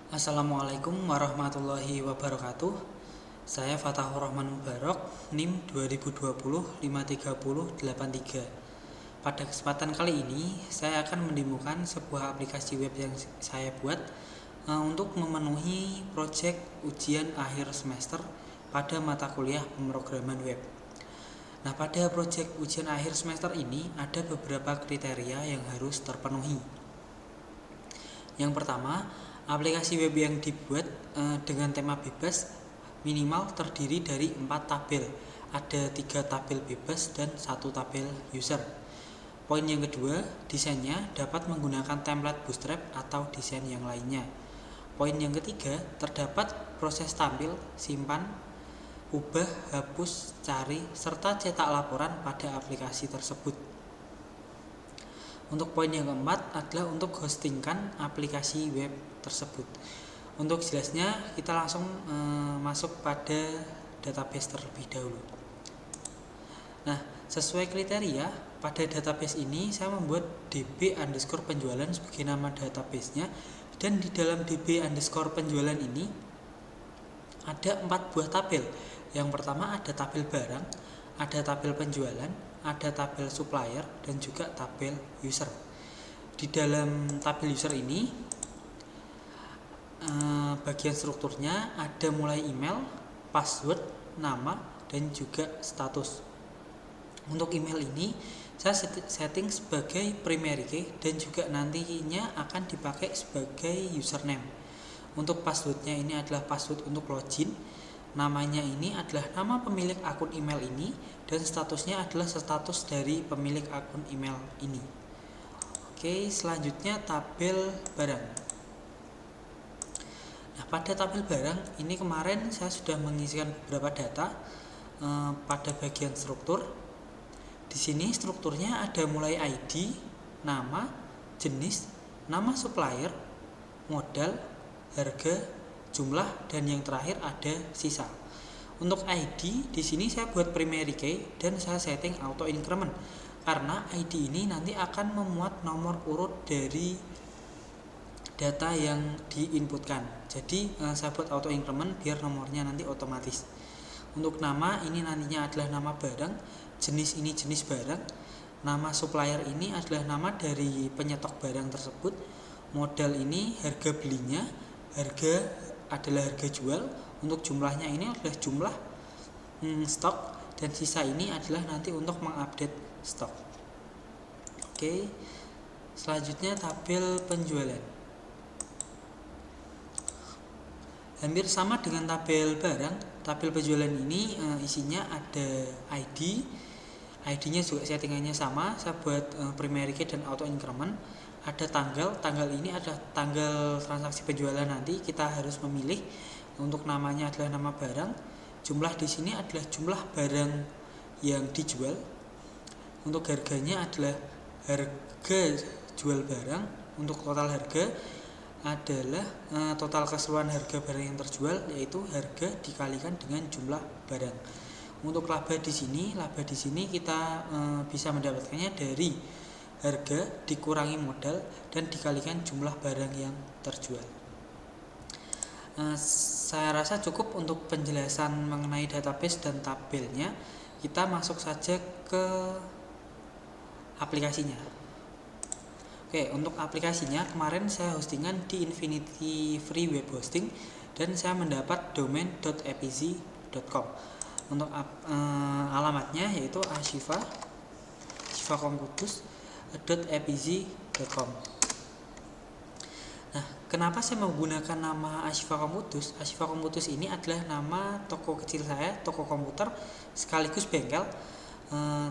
Assalamualaikum warahmatullahi wabarakatuh. Saya Fatahur Rahman Mubarok, NIM 2020-53083. Pada kesempatan kali ini, saya akan mendemokan sebuah aplikasi web yang saya buat untuk memenuhi proyek ujian akhir semester pada mata kuliah pemrograman web. Nah, pada proyek ujian akhir semester ini ada beberapa kriteria yang harus terpenuhi. Yang pertama, aplikasi web yang dibuat dengan tema bebas minimal terdiri dari 4 tabel. Ada 3 tabel bebas dan 1 tabel user. Poin yang kedua, desainnya dapat menggunakan template Bootstrap atau desain yang lainnya. Poin yang ketiga, terdapat proses tampil, simpan, ubah, hapus, cari, serta cetak laporan pada aplikasi tersebut. Untuk poin yang keempat adalah untuk hostingkan aplikasi web tersebut. Untuk jelasnya kita langsung masuk pada database terlebih dahulu. Nah, sesuai kriteria pada database ini saya membuat db_penjualan sebagai nama databasenya, dan di dalam db_penjualan ini ada 4 buah tabel. Yang pertama ada tabel barang, ada tabel penjualan, ada tabel supplier, dan juga tabel user. Di dalam tabel user ini bagian strukturnya ada mulai email, password, nama, dan juga status. Untuk email ini saya setting sebagai primary key dan juga nantinya akan dipakai sebagai username. Untuk passwordnya ini adalah password untuk login. Namanya ini adalah nama pemilik akun email ini, dan statusnya adalah status dari pemilik akun email ini. Oke, selanjutnya tabel barang. Nah, pada tabel barang ini kemarin saya sudah mengisikan beberapa data pada bagian struktur. Di sini strukturnya ada mulai ID, nama, jenis, nama supplier, modal, harga, jumlah, dan yang terakhir ada sisa. Untuk ID di sini saya buat primary key dan saya setting auto increment karena ID ini nanti akan memuat nomor urut dari data yang diinputkan. Jadi saya buat auto increment biar nomornya nanti otomatis. Untuk nama ini nantinya adalah nama barang, jenis ini jenis barang, nama supplier ini adalah nama dari penyetok barang tersebut, modal ini harga belinya, harga adalah harga jual, untuk jumlahnya ini adalah jumlah stok, dan sisa ini adalah nanti untuk mengupdate stok. Oke, selanjutnya tabel penjualan. Hampir sama dengan tabel barang, tabel penjualan ini isinya ada ID, ID-nya juga settingannya sama, saya buat primary key dan auto increment. Ada tanggal ini adalah tanggal transaksi penjualan, nanti kita harus memilih. Untuk namanya adalah nama barang, jumlah di sini adalah jumlah barang yang dijual. Untuk harganya adalah harga jual barang. Untuk total harga adalah total keseluruhan harga barang yang terjual, yaitu harga dikalikan dengan jumlah barang. Untuk laba di sini kita bisa mendapatkannya dari harga dikurangi modal dan dikalikan jumlah barang yang terjual. Saya rasa cukup untuk penjelasan mengenai database dan tabelnya. Kita masuk saja ke aplikasinya. Oke, untuk aplikasinya kemarin saya hostingan di Infinity Free Web Hosting dan saya mendapat domain.epizy.com. Untuk alamatnya yaitu ashifa.epizy.com. Nah, kenapa saya menggunakan nama Ashifa Komputus? Ashifa Komputus ini adalah nama toko kecil saya, toko komputer sekaligus bengkel,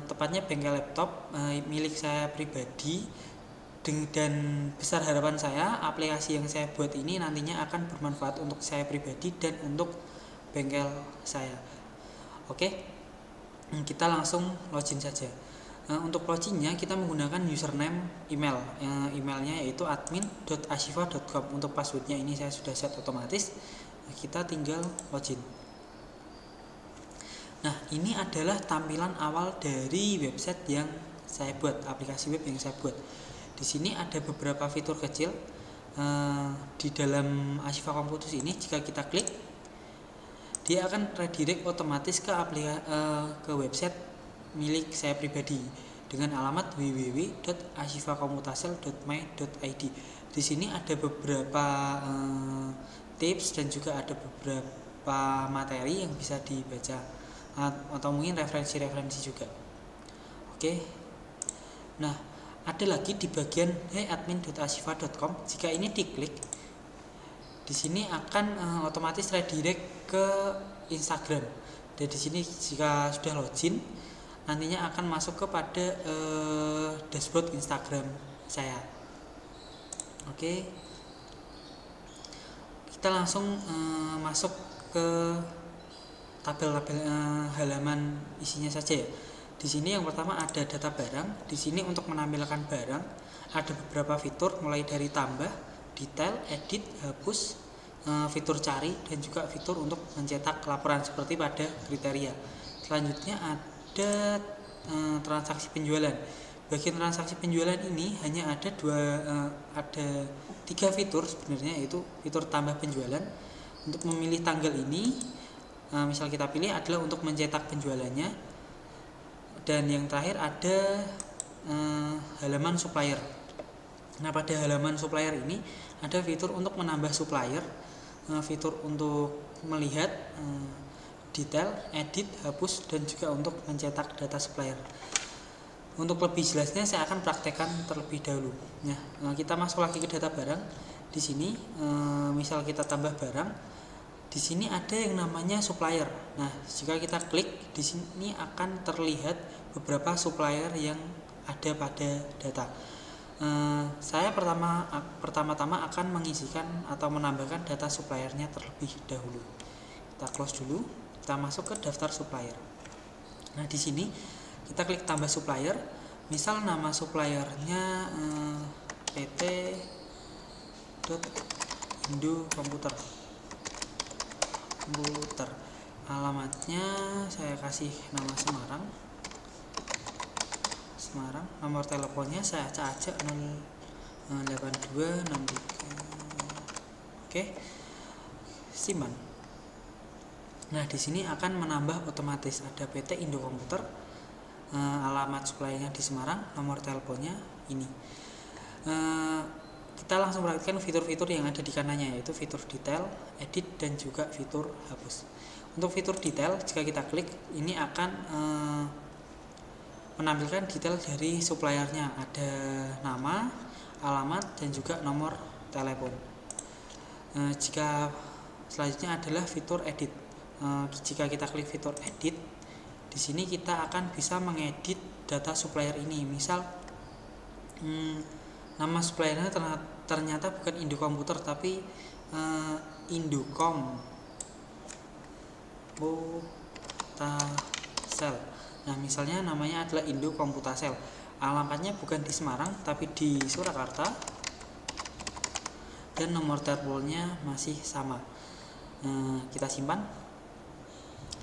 tepatnya bengkel laptop milik saya pribadi. Dan besar harapan saya aplikasi yang saya buat ini nantinya akan bermanfaat untuk saya pribadi dan untuk bengkel saya. Oke, kita langsung login saja. Untuk loginnya kita menggunakan username email, emailnya yaitu admin.ashifa.com. Untuk passwordnya ini saya sudah set otomatis, kita tinggal login. Nah, ini adalah tampilan awal dari website yang saya buat, aplikasi web yang saya buat. Di sini ada beberapa fitur kecil di dalam Ashifa Computus ini, jika kita klik, dia akan redirect otomatis ke website milik saya pribadi dengan alamat www.ashifakomputasel.my.id. Di sini ada beberapa tips dan juga ada beberapa materi yang bisa dibaca atau mungkin referensi-referensi juga. Oke. Nah, ada lagi di bagian admin.ashifa.com. Jika ini diklik, di sini akan otomatis redirect ke Instagram. Dan di sini jika sudah login, nantinya akan masuk kepada dashboard Instagram saya. Oke, kita langsung masuk ke tabel-tabel halaman isinya saja ya. Di sini yang pertama ada data barang. Di sini untuk menampilkan barang ada beberapa fitur, mulai dari tambah, detail, edit, hapus, fitur cari, dan juga fitur untuk mencetak laporan seperti pada kriteria. Selanjutnya ada transaksi penjualan. Bagian transaksi penjualan ini hanya ada tiga fitur sebenarnya, yaitu fitur tambah penjualan. Untuk memilih tanggal ini, misal kita pilih adalah untuk mencetak penjualannya. Dan yang terakhir ada halaman supplier. Nah, pada halaman supplier ini ada fitur untuk menambah supplier, fitur untuk melihat detail, edit, hapus, dan juga untuk mencetak data supplier. Untuk lebih jelasnya saya akan praktekkan terlebih dahulu. Nah, kita masuk lagi ke data barang. Di sini misal kita tambah barang, di sini ada yang namanya supplier. Nah, jika kita klik, di sini akan terlihat beberapa supplier yang ada pada data. Saya pertama-tama akan mengisikan atau menambahkan data suppliernya terlebih dahulu. Kita close dulu, kita masuk ke daftar supplier. Nah, di sini kita klik tambah supplier. Misal nama suppliernya PT Indo Komputer. Alamatnya saya kasih nama Semarang. Nomor teleponnya saya acak 08263. Oke, simpan. Nah, di sini akan menambah otomatis, ada PT Indo Komputer, alamat suppliernya di Semarang, nomor teleponnya ini. Kita langsung perhatikan fitur-fitur yang ada di kanannya, yaitu fitur detail, edit, dan juga fitur hapus. Untuk fitur detail, jika kita klik, ini akan menampilkan detail dari suppliernya, ada nama, alamat, dan juga nomor telepon. Jika selanjutnya adalah fitur edit. Jika kita klik fitur edit, di sini kita akan bisa mengedit data supplier ini. Misal nama suppliernya ternyata bukan Indo Komputer tapi Indocom Komputasel. Nah, misalnya namanya adalah Indo Komputasel. Alamatnya bukan di Semarang tapi di Surakarta. Dan nomor teleponnya masih sama. Kita simpan.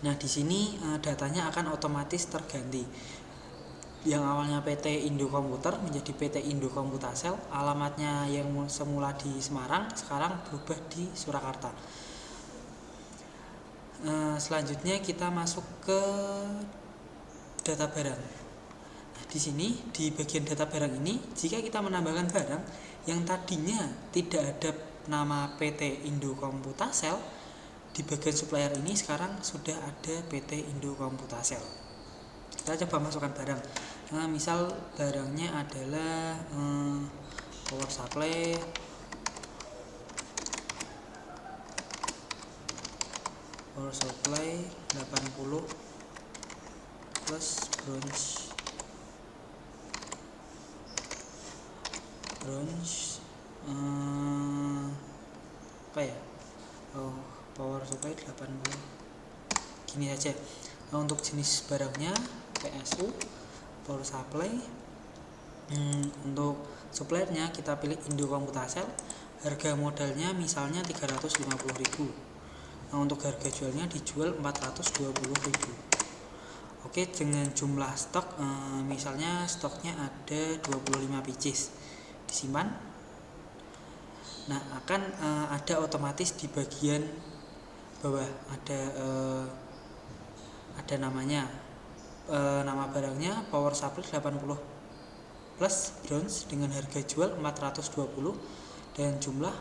Nah, di sini datanya akan otomatis terganti. Yang awalnya PT Indo Komputer menjadi PT Indo Komputasel. Alamatnya yang semula di Semarang sekarang berubah di Surakarta. Selanjutnya kita masuk ke data barang. Nah, di sini di bagian data barang ini, jika kita menambahkan barang yang tadinya tidak ada nama PT Indo Komputasel, di bagian supplier ini sekarang sudah ada PT Indo Komputasel. Kita coba masukkan barang. Nah, misal barangnya adalah power supply, power supply 80 plus bronze apa ya, power supply 80, gini saja. Untuk jenis barangnya PSU, power supply. Untuk suppliernya kita pilih Indo Komputasel. Harga modalnya misalnya 350.000. Untuk harga jualnya dijual 420.000. Oke, dengan jumlah stok misalnya stoknya ada 25 pieces. Disimpan. Nah, akan ada otomatis di bagian bawah ada namanya, nama barangnya power supply 80 plus bronze dengan harga jual 420 dan jumlah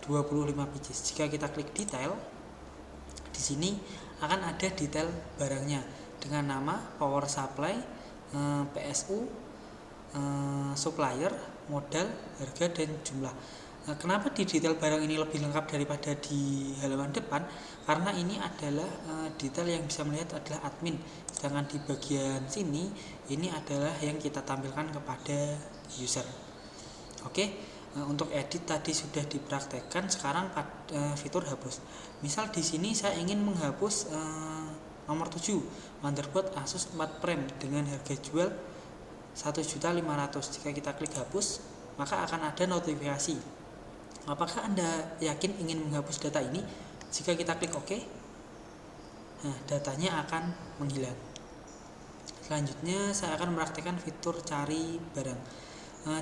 25 pieces. Jika kita klik detail, di sini akan ada detail barangnya dengan nama power supply, PSU, supplier, modal, harga, dan jumlah. Kenapa di detail barang ini lebih lengkap daripada di halaman depan? Karena ini adalah detail yang bisa melihat adalah admin, sedangkan di bagian sini ini adalah yang kita tampilkan kepada user. Oke, untuk edit tadi sudah dipraktekkan, sekarang fitur hapus. Misal di sini saya ingin menghapus nomor 7 motherboard Asus 4 Prime dengan harga jual 1.500.000. Jika kita klik hapus, maka akan ada notifikasi. Apakah Anda yakin ingin menghapus data ini? Jika kita klik OK, nah, datanya akan menghilang. Selanjutnya saya akan mempraktikkan fitur cari barang.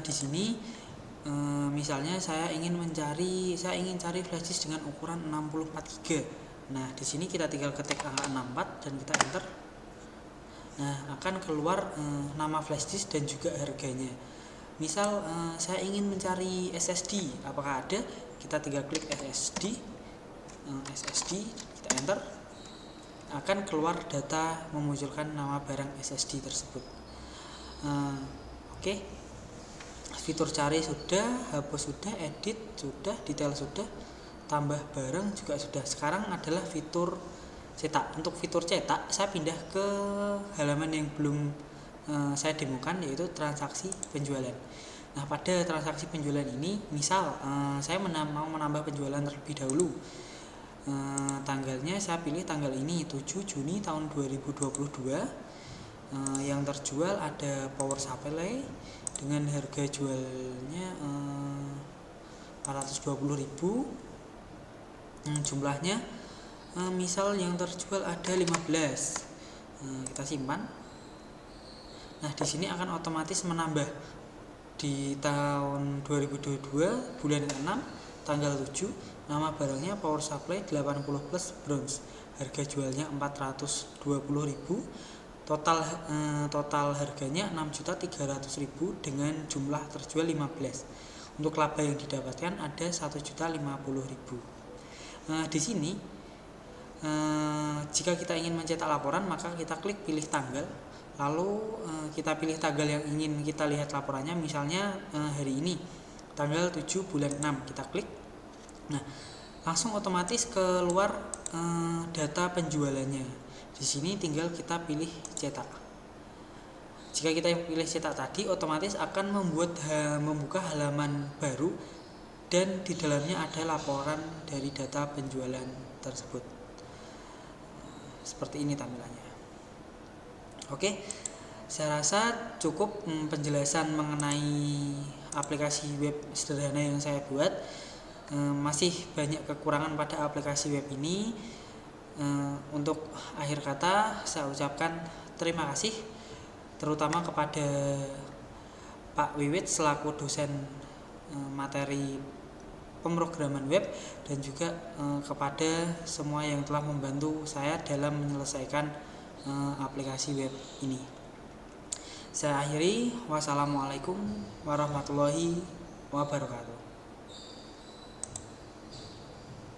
Di sini misalnya saya ingin cari flash disk dengan ukuran 64 GB. Nah, di sini kita tinggal ketik angka 64 dan kita enter. Nah, akan keluar nama flash disk dan juga harganya. Misal saya ingin mencari SSD, apakah ada? Kita tinggal klik SSD, kita enter, akan keluar data memunculkan nama barang SSD tersebut. Oke, fitur cari sudah, hapus sudah, edit sudah, detail sudah, tambah barang juga sudah. Sekarang adalah fitur cetak. Untuk fitur cetak, saya pindah ke halaman yang belum saya demokan, yaitu transaksi penjualan. Nah, pada transaksi penjualan ini, misal saya mau menambah penjualan terlebih dahulu. Tanggalnya saya pilih tanggal ini, 7 Juni tahun 2022. Yang terjual ada power supply dengan harga jualnya 420.000. Jumlahnya misal yang terjual ada 15. Kita simpan. Nah, di sini akan otomatis menambah di tahun 2022 bulan 6 tanggal 7, nama barangnya power supply 80 plus bronze, harga jualnya 420.000, total harganya 6.300.000 dengan jumlah terjual 15. Untuk laba yang didapatkan ada 1.050.000. Di sini jika kita ingin mencetak laporan, maka kita klik pilih tanggal. Lalu kita pilih tanggal yang ingin kita lihat laporannya, misalnya hari ini tanggal 7 bulan 6, kita klik. Nah, langsung otomatis keluar data penjualannya. Di sini tinggal kita pilih cetak. Jika kita pilih cetak tadi, otomatis akan membuka halaman baru dan di dalamnya ada laporan dari data penjualan tersebut. Seperti ini tampilannya. Oke, saya rasa cukup penjelasan mengenai aplikasi web sederhana yang saya buat. Masih banyak kekurangan pada aplikasi web ini. Untuk akhir kata, saya ucapkan terima kasih terutama kepada Pak Wiwit selaku dosen materi pemrograman web, dan juga kepada semua yang telah membantu saya dalam menyelesaikan aplikasi web ini. Saya akhiri, wassalamualaikum warahmatullahi wabarakatuh.